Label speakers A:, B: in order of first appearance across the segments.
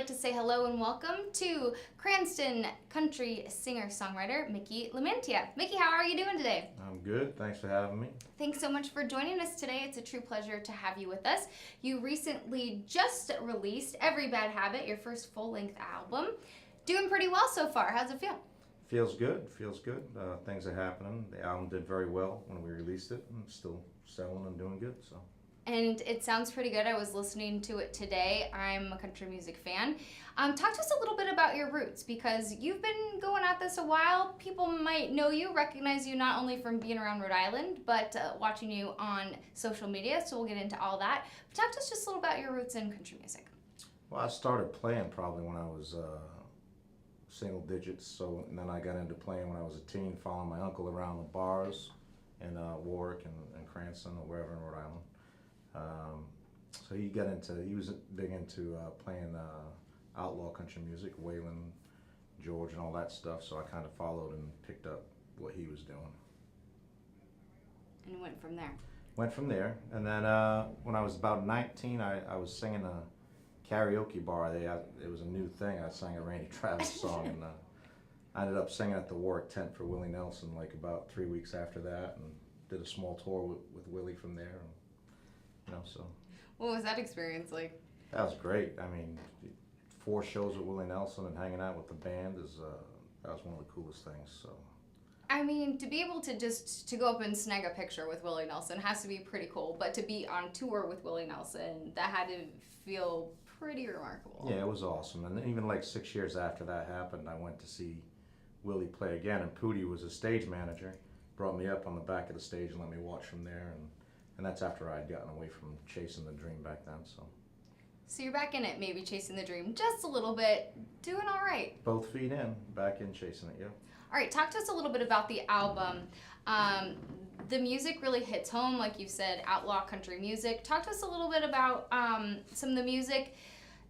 A: like to say hello and welcome to Cranston country singer-songwriter Mickey Lamantia. Mickey, how are you doing today?
B: I'm good. Thanks for having me.
A: Thanks so much for joining us today. It's a true pleasure to have you with us. You recently just released Every Bad Habit, your first full-length album. Doing pretty well so far. How's it feel?
B: Feels good. Feels good. Things are happening. The album did very well when we released it, and it's still selling and doing good. So.
A: And it sounds pretty good. I was listening to it today. I'm a country music fan. Talk to us a little bit about your roots, because you've been going at this a while. People might know you, recognize you not only from being around Rhode Island, but watching you on social media, so we'll get into all that. But talk to us just a little about your roots in country music.
B: Well, I started playing probably when I was single digits, and then I got into playing when I was a teen, following my uncle around the bars in Warwick and Cranston or wherever in Rhode Island. So he was big into playing outlaw country music, Waylon, George, and all that stuff. So I kind of followed and picked up what he was doing.
A: And went from there.
B: Went from there, and then when I was about 19, I was singing a karaoke bar. It was a new thing. I sang a Randy Travis song, and I ended up singing at the Warwick tent for Willie Nelson like about 3 weeks after that, and did a small tour with Willie from there. So.
A: What was that experience like?
B: That was great. I mean, 4 shows with Willie Nelson and hanging out with the band that was one of the coolest things. So.
A: I mean, to be able to go up and snag a picture with Willie Nelson has to be pretty cool. But to be on tour with Willie Nelson, that had to feel pretty remarkable.
B: Yeah, it was awesome. And even like 6 years after that happened, I went to see Willie play again. And Pootie was a stage manager, brought me up on the back of the stage and let me watch from there. And that's after I had gotten away from chasing the dream back then.
A: So you're back in it, maybe chasing the dream just a little bit, doing all right.
B: Both feet in, back in chasing it, yeah.
A: All right, talk to us a little bit about the album. The music really hits home, like you said, outlaw country music. Talk to us a little bit about some of the music,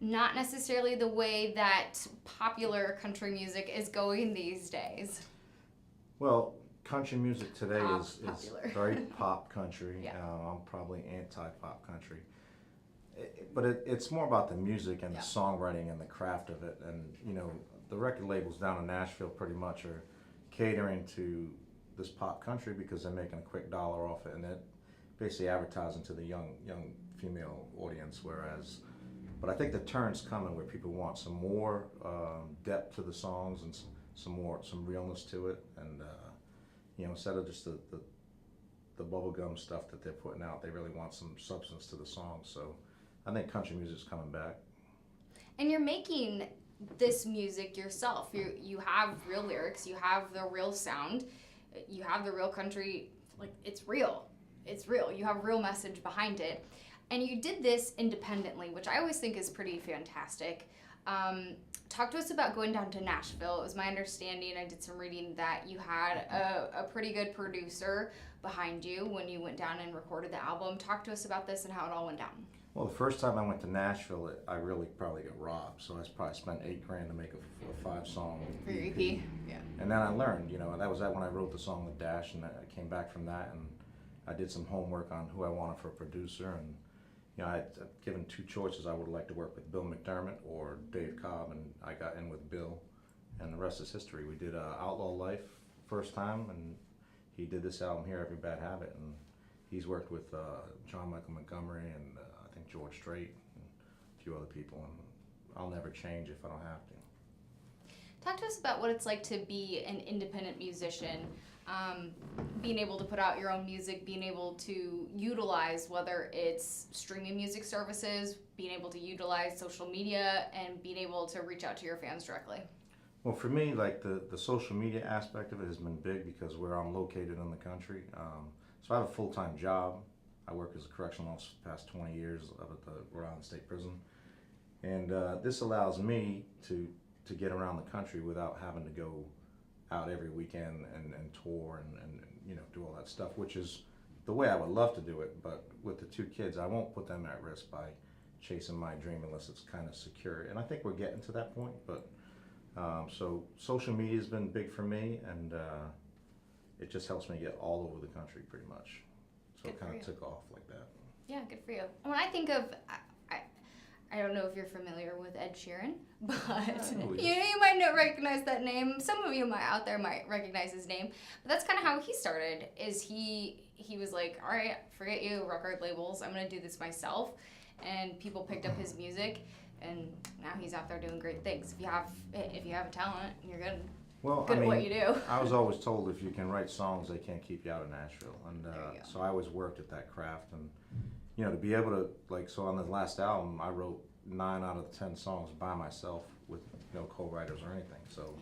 A: not necessarily the way that popular country music is going these days.
B: Well, country music today is very pop country.
A: Yeah.
B: I'm probably anti-pop country. But it's more about the music and the songwriting and the craft of it. And, the record labels down in Nashville pretty much are catering to this pop country because they're making a quick dollar off it. And they're basically advertising to the young female audience. But I think the turn's coming where people want some more depth to the songs and some realness to it. And, instead of just the bubblegum stuff that they're putting out, they really want some substance to the song. So I think country music's coming back. And
A: you're making this music yourself. You have real lyrics, you have the real sound, you have the real country, like it's real. It's real. You have a real message behind it. And you did this independently, which I always think is pretty fantastic. Talk to us about going down to Nashville. It was my understanding, I did some reading, that you had a pretty good producer behind you when you went down and recorded the album. Talk to us about this and how it all went down.
B: Well, the first time I went to Nashville, I really probably got robbed. So I probably spent $8,000 to make a 5-song
A: for your EP. Yeah.
B: And then I learned, that was when I wrote the song with Dash, and I came back from that, and I did some homework on who I wanted for a producer, and I'd given 2 choices. I would like to work with Bill McDermott or Dave Cobb, and I got in with Bill, and the rest is history. We did Outlaw Life first time, and he did this album here, Every Bad Habit, and he's worked with John Michael Montgomery and I think George Strait and a few other people, and I'll never change if I don't have to.
A: Talk to us about what it's like to be an independent musician, being able to put out your own music, being able to utilize, whether it's streaming music services, being able to utilize social media, and being able to reach out to your fans directly.
B: Well, for me, like the social media aspect of it has been big because where I'm located in the country. So I have a full-time job. I work as a correctional officer for the past 20 years up at the Rhode Island State Prison. And this allows me to get around the country without having to go out every weekend and tour and do all that stuff, which is the way I would love to do it. But with the 2 kids, I won't put them at risk by chasing my dream unless it's kind of secure. And I think we're getting to that point. But so social media has been big for me, and it just helps me get all over the country pretty much. So it kind of took off like that.
A: Yeah, good for you. When I think of I don't know if you're familiar with Ed Sheeran, but
B: Oh, yes.
A: you might not recognize that name. Some of you out there might recognize his name. But that's kind of how he started. Is he was like, all right, forget you, record labels. I'm gonna do this myself, and people picked up his music, and now he's out there doing great things. If you have a talent, you're good.
B: Well,
A: Good
B: I
A: at what
B: mean,
A: you do.
B: I was always told if you can write songs, they can't keep you out of Nashville, and
A: There you go.
B: so I always worked at that craft, and to be able to so on the last album, I wrote 9 out of the 10 songs by myself with no co-writers or anything. So,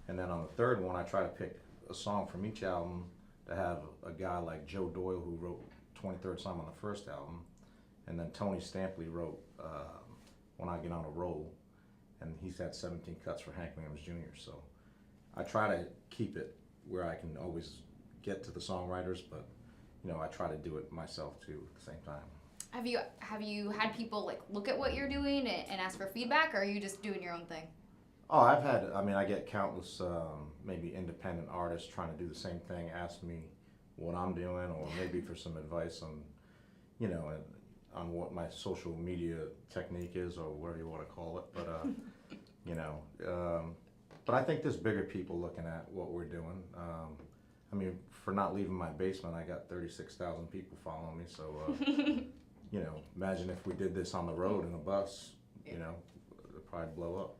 B: and then on the third one, I try to pick a song from each album to have a guy like Joe Doyle who wrote 23rd song on the first album, and then Tony Stampley wrote When I Get on a Roll, and he's had 17 cuts for Hank Williams Jr. So I try to keep it where I can always get to the songwriters, but I try to do it myself too at the same time.
A: Have you had people like look at what you're doing and ask for feedback, or are you just doing your own thing?
B: Oh, I get countless maybe independent artists trying to do the same thing, ask me what I'm doing, or maybe for some advice on, on what my social media technique is, or whatever you want to call it. But, but I think there's bigger people looking at what we're doing. For not leaving my basement, I got 36,000 people following me, so, imagine if we did this on the road in a bus, it'd probably blow up.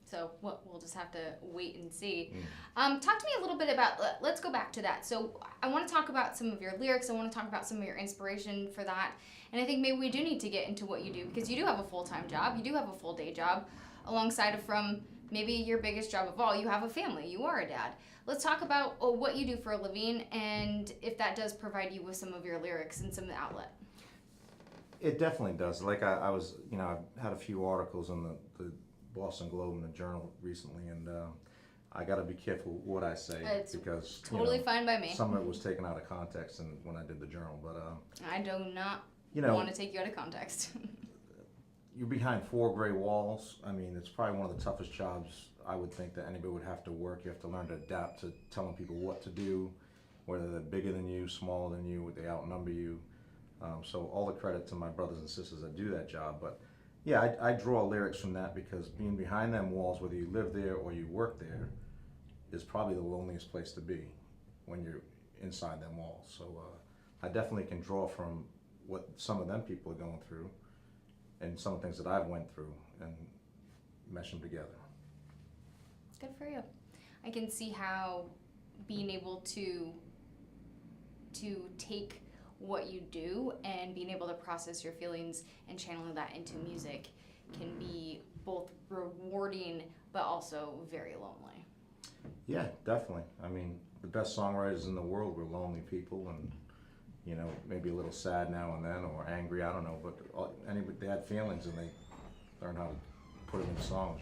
A: So we'll just have to wait and see. Talk to me a little bit about, let's go back to that. So I want to talk about some of your lyrics. I want to talk about some of your inspiration for that. And I think maybe we do need to get into what you do, because you do have a full-time job. You do have a full day job alongside of from maybe your biggest job of all. You have a family. You are a dad. Let's talk about what you do for a living and if that does provide you with some of your lyrics and some outlet.
B: It definitely does. Like I was, I've had a few articles in the Boston Globe and the Journal recently, and I got to be careful what I say, because
A: totally fine by me.
B: Some of it was taken out of context, and when I did the Journal, but
A: I do not want to take you out of context.
B: You're behind 4 gray walls. It's probably one of the toughest jobs I would think that anybody would have to work. You have to learn to adapt to telling people what to do, whether they're bigger than you, smaller than you, they outnumber you. So all the credit to my brothers and sisters that do that job. But yeah, I draw lyrics from that, because being behind them walls, whether you live there or you work there, is probably the loneliest place to be when you're inside them walls. So I definitely can draw from what some of them people are going through and some of the things that I've went through and mesh them together.
A: Good for you. I can see how being able to take what you do and being able to process your feelings and channeling that into music can be both rewarding but also very lonely.
B: Yeah, definitely. The best songwriters in the world were lonely people, and maybe a little sad now and then, or angry, I don't know, but they had feelings and they learned how to put them in songs.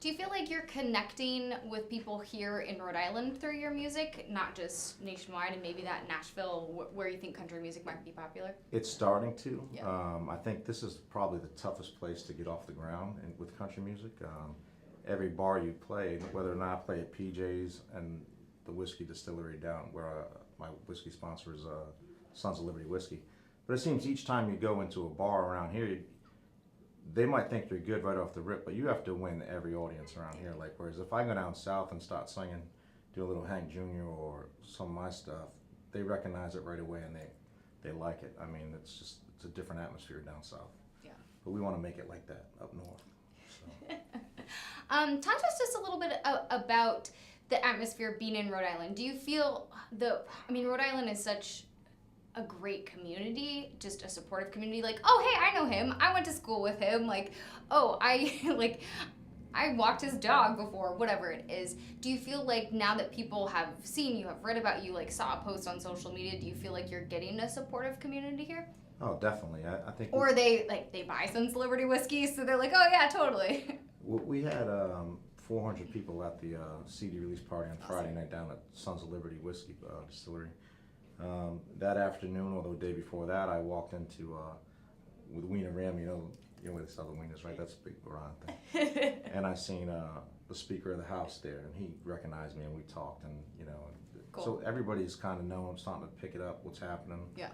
A: Do you feel like you're connecting with people here in Rhode Island through your music, not just nationwide, and maybe that Nashville where you think country music might be popular?
B: It's starting to.
A: Yeah.
B: I think this is probably the toughest place to get off the ground with country music. Every bar you play, whether or not I play at PJ's and the whiskey distillery down where my whiskey sponsor is Sons of Liberty Whiskey, but it seems each time you go into a bar around here, they might think you're good right off the rip, but you have to win every audience around here. Whereas if I go down south and start singing, do a little Hank Jr. or some of my stuff, they recognize it right away and they like it. It's a different atmosphere down south.
A: Yeah.
B: But we want to make it like that up north. So.
A: Talk to us just a little bit about the atmosphere being in Rhode Island. Do you feel Rhode Island is such a great community, just a supportive community. Oh, hey, I know him. I went to school with him. I walked his dog before, whatever it is. Do you feel like now that people have seen you, have read about you, saw a post on social media, do you feel like you're getting a supportive community here?
B: Oh, definitely. I think.
A: Or they buy Sons of Liberty whiskey, so they're like, oh yeah, totally.
B: We had 400 people at the CD release party on Friday night down at Sons of Liberty Whiskey Distillery. That afternoon, or the day before that, I walked into with Wiener Ram, you know where they sell the wieners, right? That's a big Iran thing. And I seen the Speaker of the House there, and he recognized me, and we talked, and
A: Cool.
B: So everybody's kind of starting to pick it up, what's happening.
A: Yeah.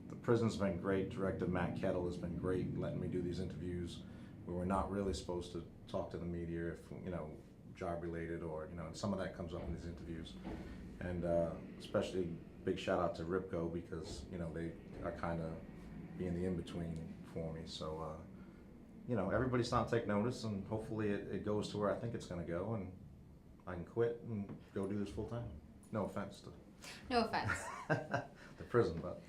B: the prison's been great. Director Matt Kettle has been great letting me do these interviews where we're not really supposed to talk to the media if, you know, job related or, you know, and some of that comes up in these interviews. And especially big shout out to Ripco because, you know, they are kind of being the in-between for me. So, you know, everybody's starting to take notice and hopefully it goes to where I think it's going to go and I can quit and go do this full time. No offense to
A: No offense.
B: the prison, but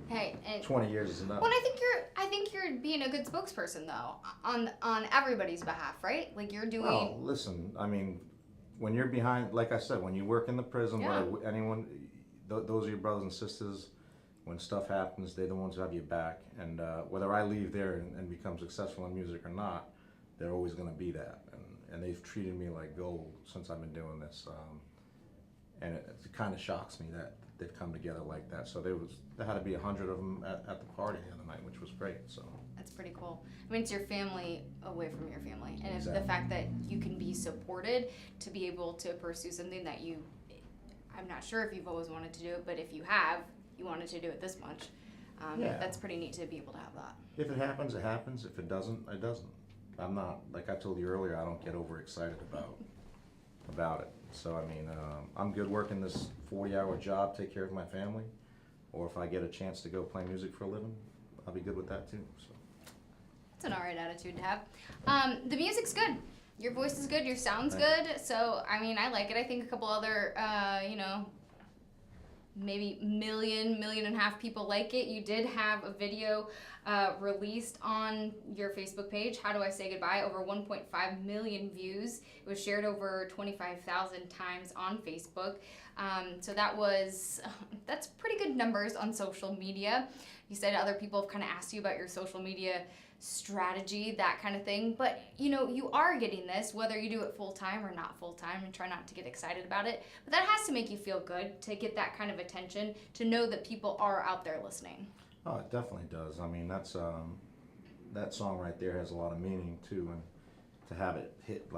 A: Hey, and
B: 20 years is enough.
A: well, I think you're being a good spokesperson though, on everybody's behalf, right? Like you're doing.
B: Well, listen, I mean, when you're behind, like I said, when you work in the prison,
A: Yeah.
B: whether anyone, those are your brothers and sisters. When stuff happens, they're the ones who have your back. And whether I leave there and become successful in music or not, they're always going to be that. And they've treated me like gold since I've been doing this. And it kind of shocks me that they've come together like that. So there had to be 100 of them at the party the other night, which was great. So
A: That's pretty cool. I mean, it's your family away from your family, and
B: Exactly.
A: the fact that you can be supported to be able to pursue something that I'm not sure if you've always wanted to do it, but if you have, you wanted to do it this much.
B: Yeah.
A: That's pretty neat to be able to have that.
B: if it happens, it happens. If it doesn't, it doesn't. I'm not, like I told you earlier, I don't get overexcited about it. So, I mean, I'm good working this 40-hour job, take care of my family, or if I get a chance to go play music for a living, I'll be good with that too. So.
A: It's an alright attitude to have. The music's good. Your voice is good. Your sound's
B: Thank
A: good. So, I mean, I like it. I think a couple other, maybe million and a half people like it. You did have a video released on your Facebook page, How Do I Say Goodbye? Over 1.5 million views. It was shared over 25,000 times on Facebook. So that's pretty good numbers on social media. You said other people have kind of asked you about your social media strategy, that kind of thing. But, you are getting this, whether you do it full-time or not full-time, and try not to get excited about it. But that has to make you feel good to get that kind of attention, to know that people are out there listening.
B: Oh, it definitely does. I mean, that's that song right there has a lot of meaning too, and to have it hit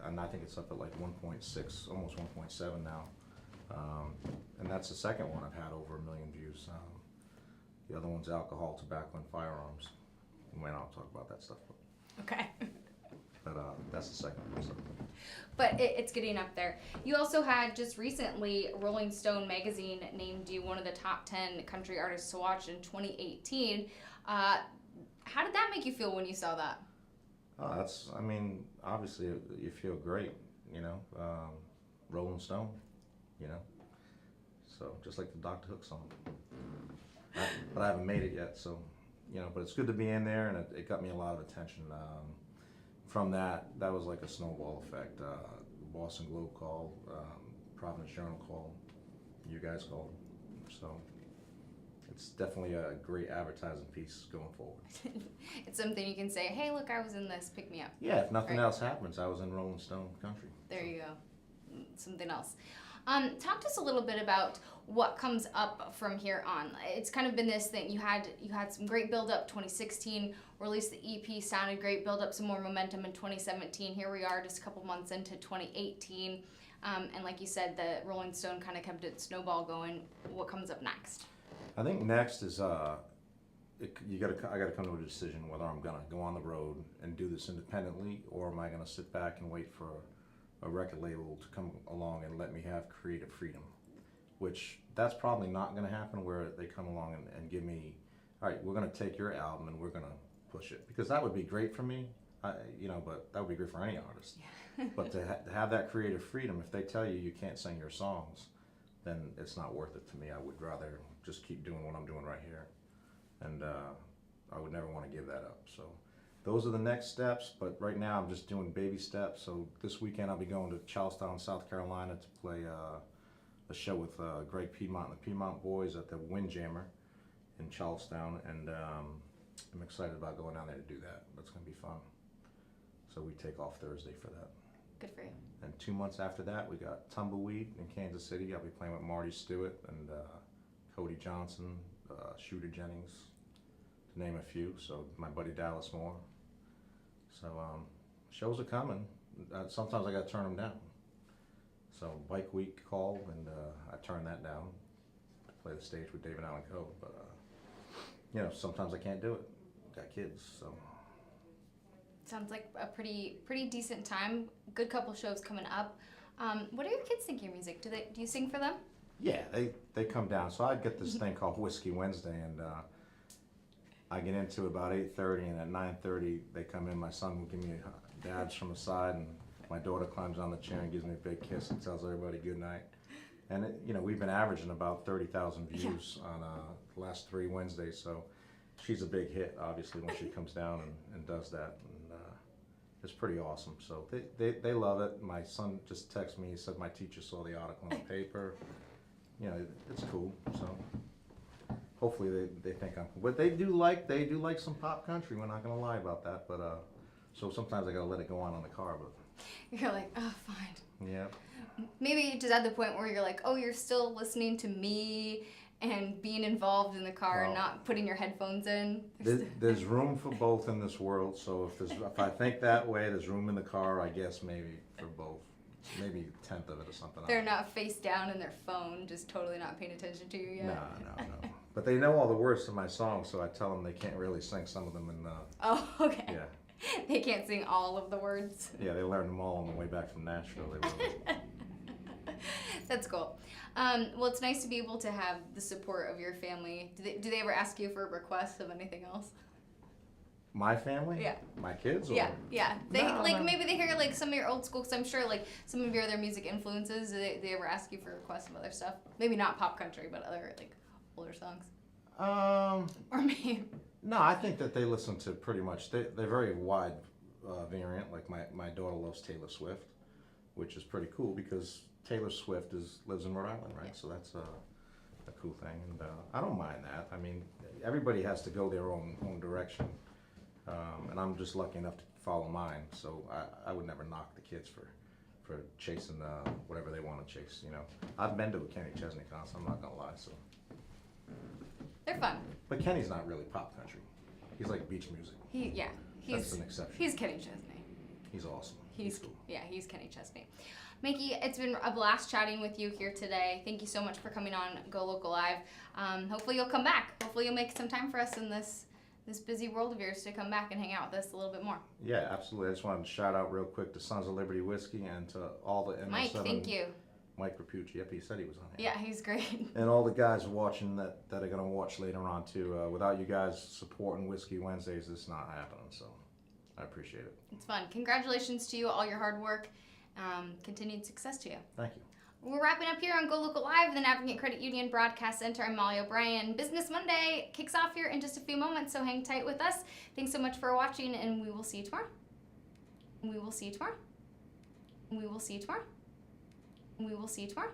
B: and I think it's up at like 1.6, almost 1.7 now, and that's the second one I've had over 1 million views. The other one's alcohol, tobacco, and firearms. We might not talk about that stuff,
A: Okay.
B: but that's the second one. So.
A: But it's getting up there. You also had just recently Rolling Stone magazine named you one of the top 10 country artists to watch in 2018. How did that make you feel when you saw that?
B: Oh, I mean, obviously you feel great, Rolling Stone, So just like the Dr. Hook song. But I haven't made it yet, so, but it's good to be in there, and it got me a lot of attention. From that was like a snowball effect. The Boston Globe called, Providence Journal called, you guys called. So it's definitely a great advertising piece going forward.
A: It's something you can say, hey, look, I was in this, pick me up.
B: Yeah, if nothing else happens, I was in Rolling Stone Country.
A: There you go. Something else. Talk to us a little bit about what comes up from here on. It's kind of been this thing. You had some great build up. 2016 released the EP, sounded great. Build up some more momentum in 2017. Here we are, just a couple months into 2018, and like you said, the Rolling Stone kind of kept its snowball going. What comes up next?
B: I think next is I gotta come to a decision whether I'm gonna go on the road and do this independently, or am I gonna sit back and wait for a record label to come along and let me have creative freedom, which that's probably not going to happen, where they come along and give me, all right, we're going to take your album and we're going to push it, because that would be great for me, but that would be great for any artist.
A: Yeah.
B: But to have that creative freedom, if they tell you can't sing your songs, then it's not worth it to me. I would rather just keep doing what I'm doing right here, and I would never want to give that up. So those are the next steps, but right now I'm just doing baby steps. So this weekend I'll be going to Charlestown, South Carolina to play a show with Greg Piedmont and the Piedmont Boys at the Windjammer in Charlestown, and I'm excited about going down there to do that. That's going to be fun. So we take off Thursday for that.
A: Good for you.
B: And 2 months after that, we got Tumbleweed in Kansas City. I'll be playing with Marty Stewart and Cody Johnson, Shooter Jennings, to name a few. So my buddy Dallas Moore. So shows are coming. Sometimes I got to turn them down. So Bike Week called, and I turned that down to play the stage with David Allen Coe. But you know, sometimes I can't do it. Got kids, so.
A: Sounds like a pretty decent time. Good couple shows coming up. What do your kids think of your music? Do you sing for them?
B: Yeah, they come down. So I get this thing called Whiskey Wednesday, and I get into about 8:30, and at 9:30 they come in. My son will give me dads from the side, and my daughter climbs on the chair and gives me a big kiss and tells everybody good night. And you know, we've been averaging about 30,000 views on the last 3 Wednesdays, so she's a big hit, obviously, when she comes down and does that. And it's pretty awesome. So they love it. My son just texted me. He said my teacher saw the article in the paper. You know, it's cool. So hopefully they think I'm cool. But they do like some pop country. We're not gonna lie about that. But so sometimes I gotta let it go on in the car. But
A: you're like, oh, fine.
B: Yeah.
A: Maybe just at the point where you're like, oh, you're still listening to me and being involved in the car and not putting your headphones in.
B: There's room for both in this world. So if I think that way, there's room in the car. I guess maybe for both. Maybe a tenth of it or something.
A: They're not face down in their phone, just totally not paying attention to you yet.
B: No. But they know all the words to my songs, so I tell them they can't really sing some of them. And
A: oh, okay.
B: Yeah.
A: They can't sing all of the words.
B: Yeah, they learned them all on the way back from Nashville. They really.
A: That's cool. Well, it's nice to be able to have the support of your family. Do they ever ask you for requests of anything else?
B: My family?
A: Yeah.
B: My kids? Or?
A: Yeah. They maybe they hear like some of your old school, because I'm sure like some of your other music influences. Do they ever ask you for requests of other stuff? Maybe not pop country, but other like older songs. Or maybe.
B: No, I think that they listen to pretty much. They're very wide variant. Like my daughter loves Taylor Swift, which is pretty cool because Taylor Swift lives in Rhode Island, right? Yeah. So that's a cool thing, and I don't mind that. I mean, everybody has to go their own direction, and I'm just lucky enough to follow mine. So I would never knock the kids for chasing whatever they want to chase. You know, I've been to a Kenny Chesney concert. I'm not gonna lie. So
A: they're fun.
B: But Kenny's not really pop country. He's like beach music. That's an exception.
A: He's Kenny Chesney.
B: He's awesome.
A: He's Kenny Chesney. Mickey, it's been a blast chatting with you here today. Thank you so much for coming on Go Local Live. Hopefully you'll come back. Hopefully you'll make some time for us in this busy world of yours to come back and hang out with us a little bit more.
B: Yeah, absolutely. I just wanted to shout out real quick to Sons of Liberty Whiskey and to all the
A: Mike, thank you.
B: Mike Rapucci. Yep, he said he was on
A: here. Yeah, he's great.
B: And all the guys watching that are going to watch later on too. Without you guys supporting Whiskey Wednesdays, it's not happening. So I appreciate it.
A: It's fun. Congratulations to you, all your hard work. Continued success to you.
B: Thank you.
A: We're wrapping up here on Go Local Live, the Navigate Credit Union Broadcast Center. I'm Molly O'Brien. Business Monday kicks off here in just a few moments, so hang tight with us. Thanks so much for watching, and we will see you tomorrow. We will see you tomorrow. We will see you tomorrow. We will see you tomorrow.